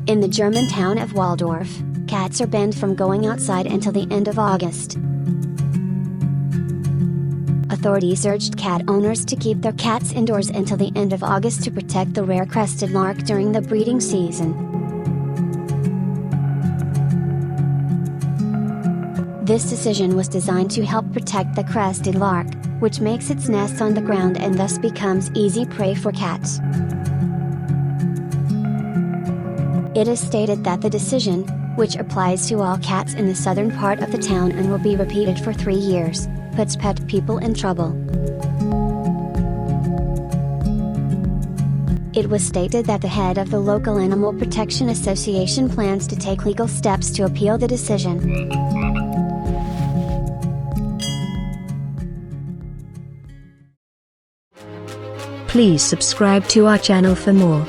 In the German town of Walldorf, cats are banned from going outside until the end of August. Authorities urged cat owners to keep their cats indoors until the end of August to protect the rare crested lark during the breeding season. This decision was designed to help protect the crested lark, which makes its nest on the ground and thus becomes easy prey for cats. It is stated that the decision, which applies to all cats in the southern part of the town and will be repeated for 3 years, puts pet people in trouble. It was stated that the head of the local Animal Protection Association plans to take legal steps to appeal the decision. Please subscribe to our channel for more.